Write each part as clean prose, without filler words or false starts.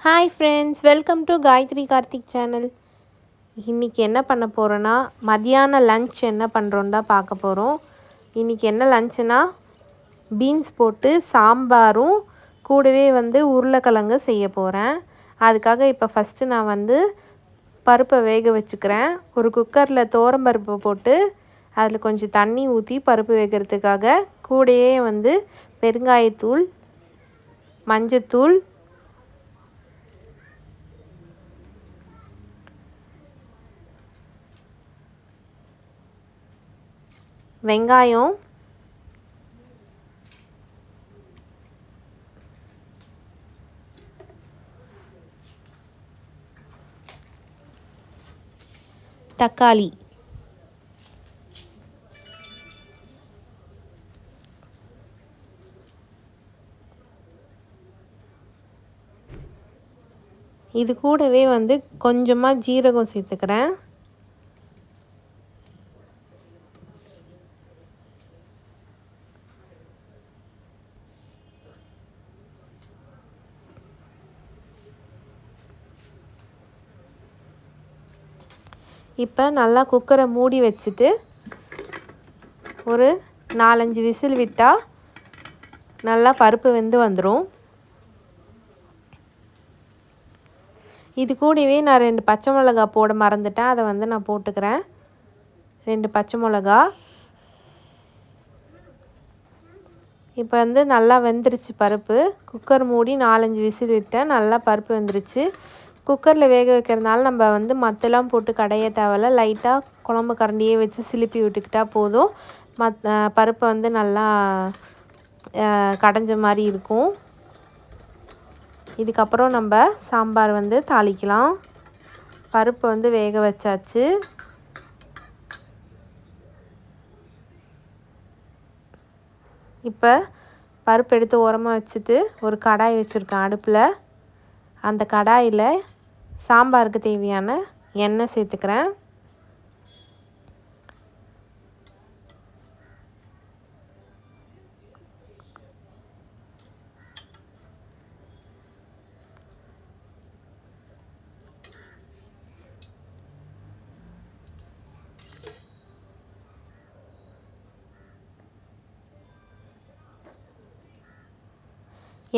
Hi friends, welcome to Gayathri Karthik channel. இன்றைக்கி என்ன பண்ண போகிறோன்னா, மதியான லன்ச் என்ன பண்ணுறோன்னு தான் பார்க்க போகிறோம். இன்றைக்கி என்ன லன்ச்சுனா, பீன்ஸ் போட்டு சாம்பாரும் கூடவே உருளைக்கிழங்கு செய்ய போகிறேன். அதுக்காக இப்போ ஃபஸ்ட்டு நான் பருப்பை வேக வச்சுக்கிறேன். ஒரு குக்கரில் பருப்பை போட்டு அதில் கொஞ்சம் தண்ணி ஊற்றி பருப்பு வேகிறதுக்காக கூடயே பெருங்காயத்தூள், மஞ்சத்தூள், வெங்காயம், தக்காளி, இது கூடவே கொஞ்சமாக ஜீரகம் சேர்த்துக்கிறேன். இப்போ நல்லா குக்கரை மூடி வச்சுட்டு ஒரு 4-5 விசில் விட்டால் நல்லா பருப்பு வெந்து வந்துடும். இது கூடவே நான் 2 பச்சை மிளகா போட மறந்துட்டேன். அதை நான் போட்டுக்கிறேன். 2 பச்சை மிளகா. இப்போ நல்லா வெந்துருச்சு பருப்பு. குக்கர் மூடி 4-5 விசில் விட்டேன். நல்லா பருப்பு வெந்துருச்சு. குக்கரில் வேக வைக்கிறதுனால நம்ம மற்றெல்லாம் போட்டு கடைய தேவையில்ல. லைட்டாக குழம்பு கரண்டியே வச்சு சிலுப்பி விட்டுக்கிட்டால் போதும். பருப்பை நல்லா கடைஞ்ச மாதிரி இருக்கும். இதுக்கப்புறம் நம்ம சாம்பார் தாளிக்கலாம். பருப்பு வேக வச்சாச்சு. இப்போ பருப்பு எடுத்து ஓரமாக வச்சுட்டு ஒரு கடாய் வச்சுருக்கேன் அடுப்பில். அந்த கடாயில் சாம்பாருக்கு தேவையான எண்ணெய் சேர்த்துக்கிறேன்.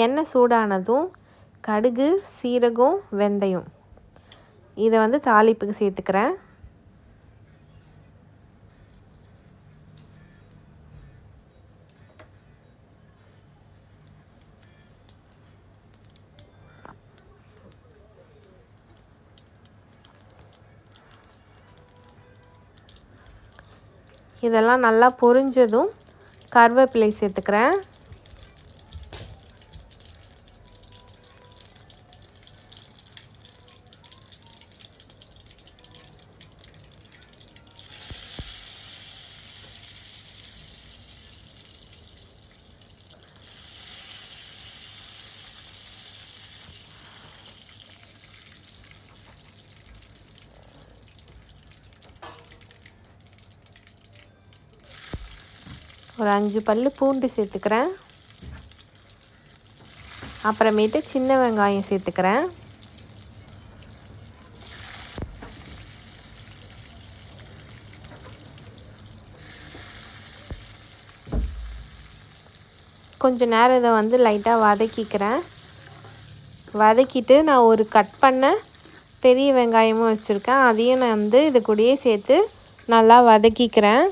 எண்ணெய் சூடானதும் கடுகு, சீரகம், வெந்தயம் இதை தாளிப்புக்கு சேர்த்துக்கிறேன். இதெல்லாம் நல்லா பொரிஞ்சதும் கருவேப்பிலை சேர்த்துக்கிறேன். ஒரு 5 பல்லு பூண்டு சேர்த்துக்கிறேன். அப்புறமேட்டு சின்ன வெங்காயம் சேர்த்துக்கிறேன். கொஞ்சம் நேரம் இதை லைட்டாக வதக்கிக்கிறேன். வதக்கிட்டு நான் ஒரு கட் பண்ண பெரிய வெங்காயமும் வச்சுருக்கேன். அதையும் நான் இது கூடயே சேர்த்து நல்லா வதக்கிக்கிறேன்.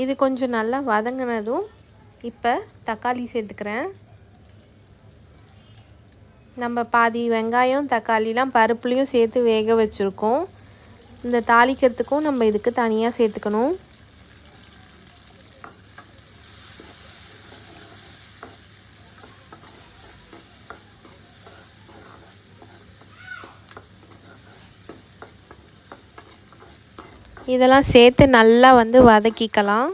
இது கொஞ்சம் நல்லா வதங்கினதும் இப்போ தக்காளி சேர்த்துக்கிறேன். நம்ம பாதி வெங்காயம், தக்காளிலாம் பருப்புலேயும் சேர்த்து வேக வச்சுருக்கோம். இந்த தாளிக்கிறதுக்கும் நம்ம இதுக்கு தனியாக சேர்த்துக்கணும். இதெல்லாம் சேர்த்து நல்லா வந்து வதக்கிக்கலாம்.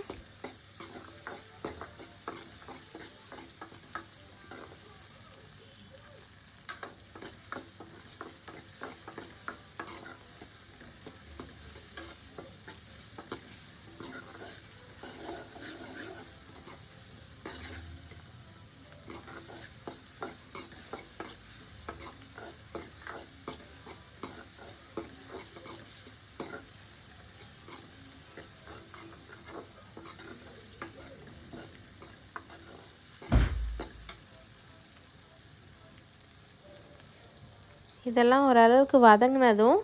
இதெல்லாம் ஓரளவுக்கு வதங்கினதும்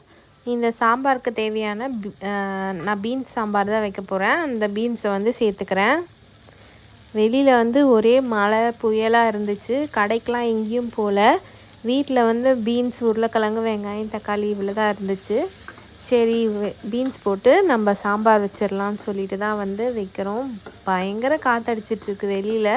இந்த சாம்பாருக்கு தேவையான நான் பீன்ஸ் சாம்பார் தான் வைக்க போகிறேன். அந்த பீன்ஸை வந்து சேர்த்துக்கிறேன். வெளியில் வந்து ஒரே மழை புயலாக இருந்துச்சு. கடைக்கெலாம் எங்கேயும் போகல. வீட்டில் வந்து பீன்ஸ், உருளைக்கிழங்கு, வெங்காயம், தக்காளி இவ்வளோ தான் இருந்துச்சு. சரி பீன்ஸ் போட்டு நம்ம சாம்பார் வச்சிடலான்னு சொல்லிட்டு தான் வந்து வைக்கிறோம். பயங்கர காற்றடிச்சிட்ருக்கு வெளியில்.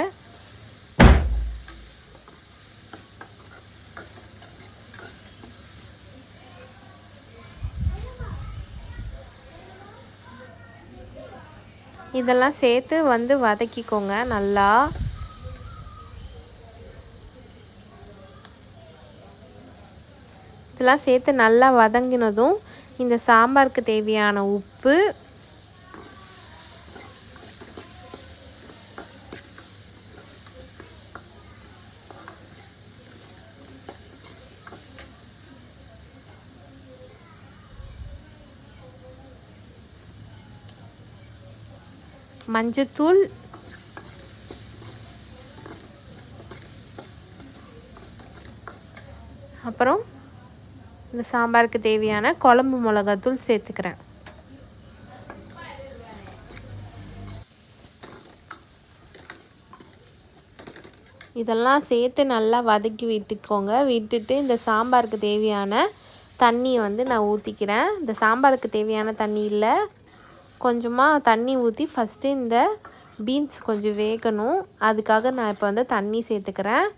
இதெல்லாம் சேர்த்து வந்து வதக்கிக்கோங்க நல்லா. இதெல்லாம் சேர்த்து நல்லா வதங்கினதும் இந்த சாம்பாருக்கு தேவையான உப்பு, மஞ்சத்தூள், அப்புறம் இந்த சாம்பாருக்கு தேவையான குழம்பு மிளகாத்தூள் சேர்த்துக்கிறேன். இதெல்லாம் சேர்த்து நல்லா வதக்கி விட்டுக்கோங்க. விட்டுட்டு இந்த சாம்பாருக்கு தேவையான தண்ணியை வந்து நான் ஊற்றிக்கிறேன். இந்த சாம்பாருக்கு தேவையான தண்ணி இல்லை, கொஞ்சமாக தண்ணி ஊற்றி ஃபஸ்ட்டு இந்த பீன்ஸ் கொஞ்சம் வேகணும். அதுக்காக நான் இப்போ வந்து தண்ணி சேர்த்துக்கிறேன்.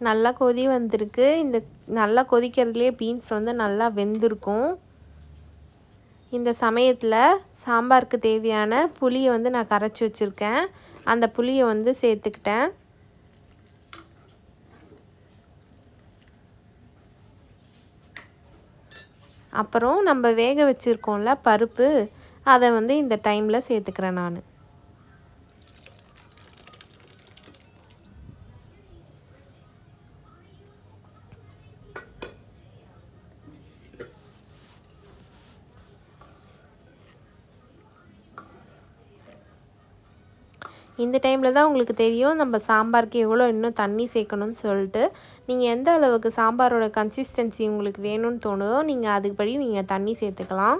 நல்லா கொதி வந்திருக்கு. இந்த நல்லா கொதிக்கிறதுலேயே பீன்ஸ் வந்து நல்லா வெந்திருக்கும். இந்த சமயத்தில் சாம்பாருக்கு தேவையான புளியை வந்து நான் கரைச்சி வச்சுருக்கேன். அந்த புளியை வந்து சேர்த்துக்கிட்டேன். அப்புறம் நம்ம வேக வச்சுருக்கோம்ல பருப்பு, அதை வந்து இந்த டைமில் சேர்த்துக்கிறேன் நான். இந்த டைமில் தான் உங்களுக்கு தெரியும் நம்ம சாம்பாருக்கு எவ்வளோ இன்னும் தண்ணி சேர்க்கணும்னு சொல்லிட்டு. நீங்கள் எந்த அளவுக்கு சாம்பாரோட கன்சிஸ்டன்சி உங்களுக்கு வேணும்னு தோணுதோ நீங்கள் அதுபடி நீங்கள் தண்ணி சேர்த்துக்கலாம்.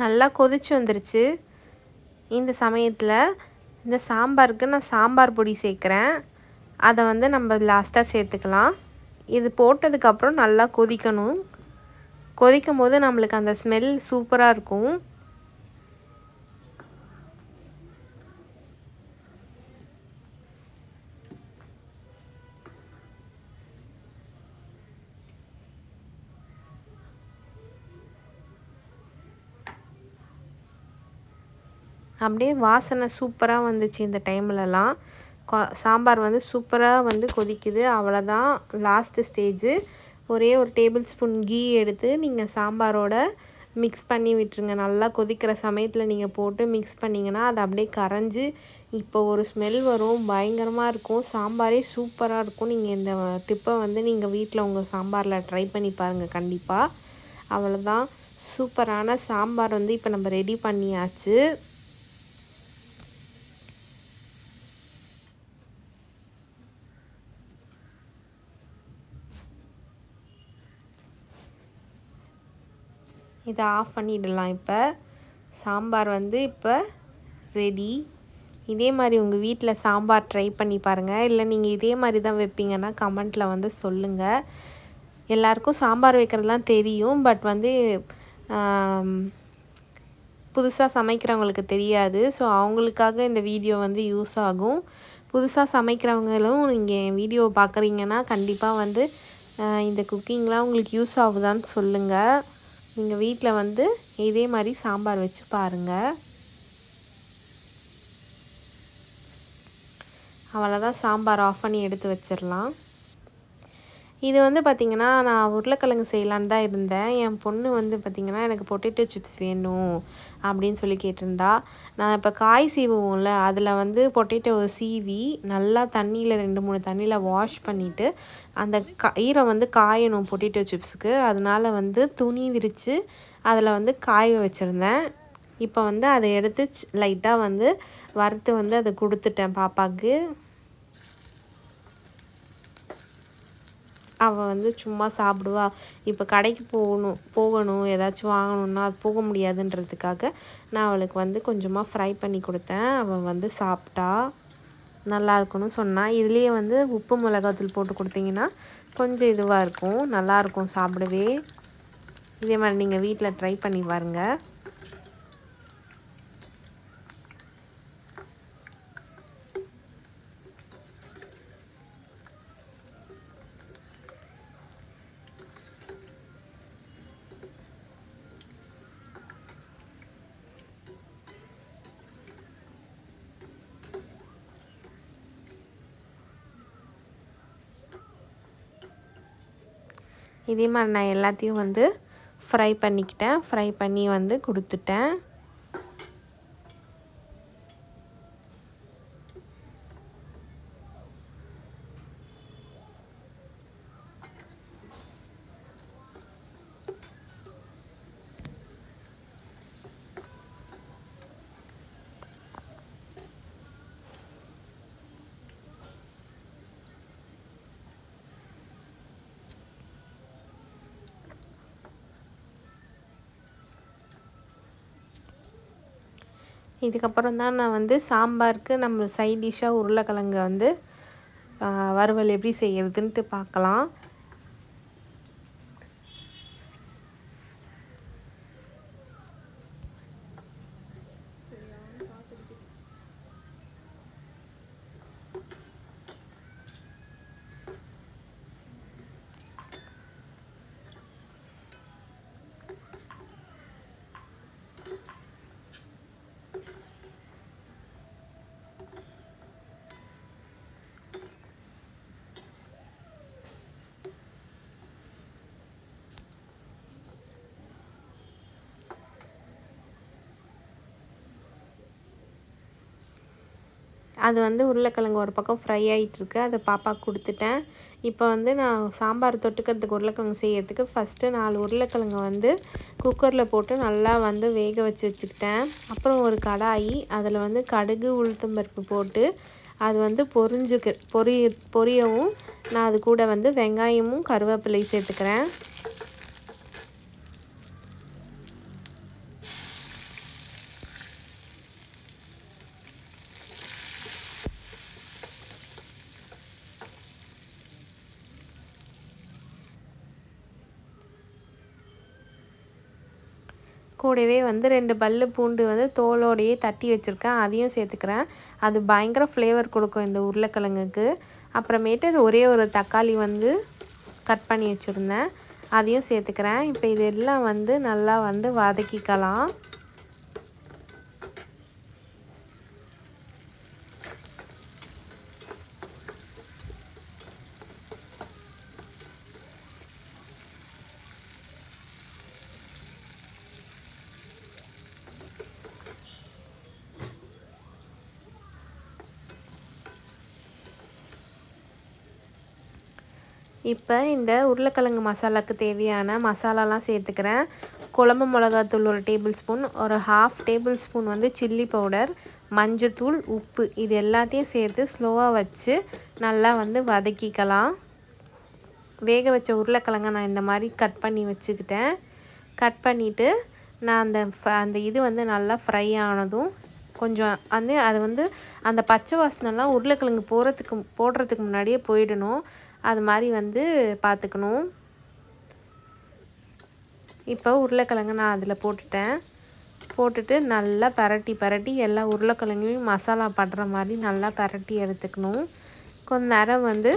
நல்லா கொதிச்சு வந்துருச்சு. இந்த சமயத்தில் இந்த சாம்பாருக்கு நான் சாம்பார் பொடி சேர்க்குறேன். அதை வந்து நம்ம லாஸ்ட்டாக சேர்த்துக்கலாம். இது போட்டதுக்கப்புறம் நல்லா கொதிக்கணும். கொதிக்கும் போது நம்மளுக்கு அந்த ஸ்மெல் சூப்பராக இருக்கும். அப்படியே வாசனை சூப்பராக வந்துச்சு. இந்த டைம்லலாம் சாம்பார் வந்து சூப்பராக வந்து கொதிக்குது. அவ்வளோதான் லாஸ்ட்டு ஸ்டேஜு. ஒரே ஒரு டேபிள் ஸ்பூன் கீ எடுத்து நீங்கள் சாம்பாரோட மிக்ஸ் பண்ணி விட்டுருங்க. நல்லா கொதிக்கிற சமயத்தில் நீங்கள் போட்டு மிக்ஸ் பண்ணிங்கன்னா அது அப்படியே கரைஞ்சி இப்போ ஒரு ஸ்மெல் வரும், பயங்கரமாக இருக்கும். சாம்பாரே சூப்பராக இருக்கும். நீங்கள் இந்த டிப்பை வந்து நீங்கள் வீட்டில் உங்கள் சாம்பாரில் ட்ரை பண்ணி பாருங்கள் கண்டிப்பாக. அவ்வளோதான், சூப்பரான சாம்பார் வந்து இப்போ நம்ம ரெடி பண்ணியாச்சு. இதை ஆஃப் பண்ணிடலாம். இப்போ சாம்பார் வந்து இப்போ ரெடி. இதே மாதிரி உங்கள் வீட்டில் சாம்பார் ட்ரை பண்ணி பாருங்கள். இல்லை நீங்கள் இதே மாதிரி தான் வைப்பீங்கன்னா கமெண்ட்டில் வந்து சொல்லுங்கள். எல்லாருக்கும் சாம்பார் வைக்கிறதுலாம் தெரியும், பட் வந்து புதுசாக சமைக்கிறவங்களுக்கு தெரியாது. ஸோ அவங்களுக்காக இந்த வீடியோ வந்து யூஸ் ஆகும். புதுசாக சமைக்கிறவங்களும் நீங்கள் என் வீடியோவை பார்க்குறீங்கன்னா கண்டிப்பாக வந்து இந்த குக்கிங்லாம் உங்களுக்கு யூஸ் ஆகுதான்னு சொல்லுங்கள். நீங்கள் வீட்டில் வந்து இதே மாதிரி சாம்பார் வச்சு பாருங்கள். அவ்வளோதான், சாம்பார் ஆஃப் பண்ணி எடுத்து வச்சிடலாம். இது வந்து பார்த்திங்கன்னா நான் உருளைக்கிழங்கு செய்யலான்னு தான் இருந்தேன். என் பொண்ணு வந்து பார்த்திங்கன்னா எனக்கு பொட்டேட்டோ சிப்ஸ் வேணும் அப்படின்னு சொல்லி கேட்டிருந்தா. நான் இப்போ காய் சீவுவோம்ல, அதில் வந்து பொட்டேட்டோவை சீவி நல்லா தண்ணியில் 2-3 தண்ணியில் வாஷ் பண்ணிவிட்டு அந்த ஈரம் வந்து காயணும் பொட்டேட்டோ சிப்ஸுக்கு. அதனால் வந்து துணி விரித்து அதில் வந்து காய வச்சுருந்தேன். இப்போ வந்து அதை எடுத்து லைட்டாக வந்து வறுத்து வந்து அதை கொடுத்துட்டேன் பாப்பாவுக்கு. அவள் வந்து சும்மா சாப்பிடுவா. இப்போ கடைக்கு போகணும் ஏதாச்சும் வாங்கணுன்னா அது போக முடியாதுன்றதுக்காக நான் அவளுக்கு வந்து கொஞ்சமாக ஃப்ரை பண்ணி கொடுத்தேன். அவள் வந்து சாப்பிட்டா, நல்லா இருக்குன்னு சொன்னாள். இதுலேயே வந்து உப்பு மிளகாத்தூள் போட்டு கொடுத்தீங்கன்னா கொஞ்சம் இதுவாக இருக்கும், நல்லாயிருக்கும் சாப்பிடவே. இதே மாதிரி நீங்கள் வீட்டில் ட்ரை பண்ணி பாருங்கள். இதே மாதிரி நான் எல்லாத்தையும் வந்து ஃப்ரை பண்ணிக்கிட்டேன். ஃப்ரை பண்ணி வந்து கொடுத்துட்டேன். இதுக்கப்புறம் தான் நான் வந்து சாம்பாருக்கு நம்ம சைட் டிஷ்ஷாக உருளைக்கிழங்கு வந்து வறுவல் எப்படி செய்கிறதுன்ட்டு பார்க்கலாம். அது வந்து உருளைக்கிழங்கு ஒரு பக்கம் ஃப்ரை ஆகிட்டுருக்கு, அதை பாப்பாவுக்கு கொடுத்துட்டேன். இப்போ வந்து நான் சாம்பார் தொட்டுக்கிறதுக்கு உருளைக்கிழங்கு செய்யறதுக்கு ஃபஸ்ட்டு 4 உருளைக்கிழங்கு வந்து குக்கரில் போட்டு நல்லா வந்து வேக வச்சுக்கிட்டேன். அப்புறம் ஒரு கடாயி, அதில் வந்து கடுகு உளுத்தம்பருப்பு போட்டு அது வந்து பொரியவும் நான் அது கூட வந்து வெங்காயமும் கருவேப்பிலையும் சேர்த்துக்கிறேன். கூடவே வந்து 2 பல்லு பூண்டு வந்து தோலோடையே தட்டி வச்சுருக்கேன், அதையும் சேர்த்துக்கிறேன். அது பயங்கர ஃப்ளேவர் கொடுக்கும் இந்த உருளைக்கிழங்குக்கு. அப்புறமேட்டு ஒரே ஒரு தக்காளி வந்து கட் பண்ணி வச்சுருந்தேன், அதையும் சேர்த்துக்கிறேன். இப்போ இதெல்லாம் வந்து நல்லா வந்து வதக்கிக்கலாம். இப்போ இந்த உருளைக்கிழங்கு மசாலாவுக்கு தேவையான மசாலாலாம் சேர்த்துக்கிறேன். குழம்பு மிளகாத்தூள் 1 டேபிள் ஸ்பூன், ஒரு 1/2 டேபிள் ஸ்பூன் வந்து சில்லி பவுடர், மஞ்சத்தூள், உப்பு இது எல்லாத்தையும் சேர்த்து ஸ்லோவாக வச்சு நல்லா வந்து வதக்கிக்கலாம். வேக வச்ச உருளைக்கிழங்க நான் இந்த மாதிரி கட் பண்ணி வச்சுக்கிட்டேன். கட் பண்ணிவிட்டு நான் அந்த இது வந்து நல்லா ஃப்ரை ஆனதும் கொஞ்சம் வந்து அது வந்து அந்த பச்சை வாசனைலாம் உருளைக்கிழங்கு போடுறதுக்கு முன்னாடியே போயிடணும். அது மாதிரி வந்து பார்த்துக்கணும். இப்போ உருளைக்கிழங்கு நான் அதில் போட்டுட்டு நல்லா பரட்டி எல்லா உருளைக்கிழங்கையும் மசாலா படுற மாதிரி நல்லா பரட்டி எடுத்துக்கணும். கொஞ்ச நேரம் வந்து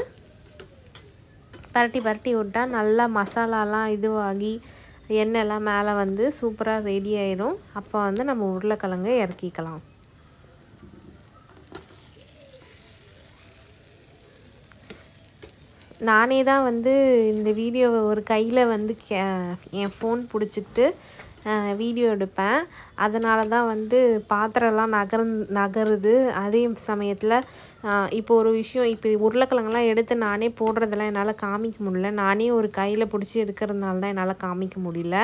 பரட்டி விட்டால் நல்லா மசாலாலாம் இதுவாகி எண்ணெய்லாம் மேலே வந்து சூப்பராக ரெடி ஆயிடும். அப்போ வந்து நம்ம உருளைக்கிழங்கை இறக்கிக்கலாம். நானே தான் வந்து இந்த வீடியோவை ஒரு கையில் வந்து என் ஃபோன் பிடிச்சிக்கிட்டு வீடியோ எடுப்பேன். அதனால தான் வந்து பாத்திரம்லாம் நகருது. அதே சமயத்தில் இப்போ ஒரு விஷயம், இப்போ உருளைக்கிழங்கெல்லாம் எடுத்து நானே போடுறதெல்லாம் என்னால் காமிக்க முடியல. நானே ஒரு கையில் பிடிச்சி எடுக்கிறதுனால தான் என்னால் காமிக்க முடியல.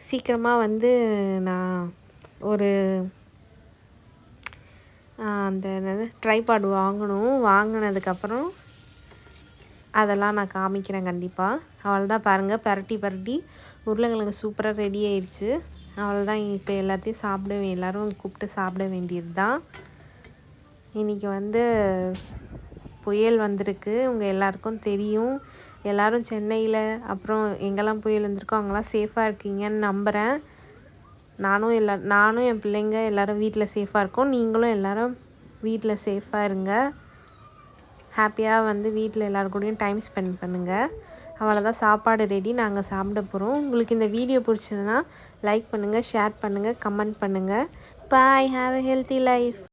சீக்கிரமாக வந்து நான் ஒரு அந்த என்னது ட்ரைபாட் வாங்கினதுக்கப்புறம் அதெல்லாம் நான் காமிக்கிறேன் கண்டிப்பாக. அவ்வளோதான் பாருங்கள், பரட்டி உருளைக்கிழங்கு சூப்பராக ரெடி ஆயிடுச்சு. அவ்வளோதான். இப்போ எல்லாத்தையும் எல்லோரும் கூப்பிட்டு சாப்பிட வேண்டியது தான். இன்றைக்கி வந்து புயல் வந்திருக்கு, உங்கள் எல்லாருக்கும் தெரியும். எல்லோரும் சென்னையில் அப்புறம் எங்கெல்லாம் புயல் வந்திருக்கோ அங்கெல்லாம் சேஃபாக இருக்கீங்கன்னு நம்புகிறேன். நானும் என் பிள்ளைங்க எல்லோரும் வீட்டில் சேஃபாக இருக்கோம். நீங்களும் எல்லோரும் வீட்டில் சேஃபாக இருங்க. ஹாப்பியாக வந்து வீட்டில் எல்லோரும் கூடயும் டைம் ஸ்பெண்ட் பண்ணுங்கள். அவ்வளோதான், சாப்பாடு ரெடி, நாங்கள் சாப்பிட போகிறோம். உங்களுக்கு இந்த வீடியோ பிடிச்சதுன்னா லைக் பண்ணுங்கள், ஷேர் பண்ணுங்கள், கமெண்ட் பண்ணுங்கள். பாய், ஹாவ் எ ஹெல்த்தி லைஃப்.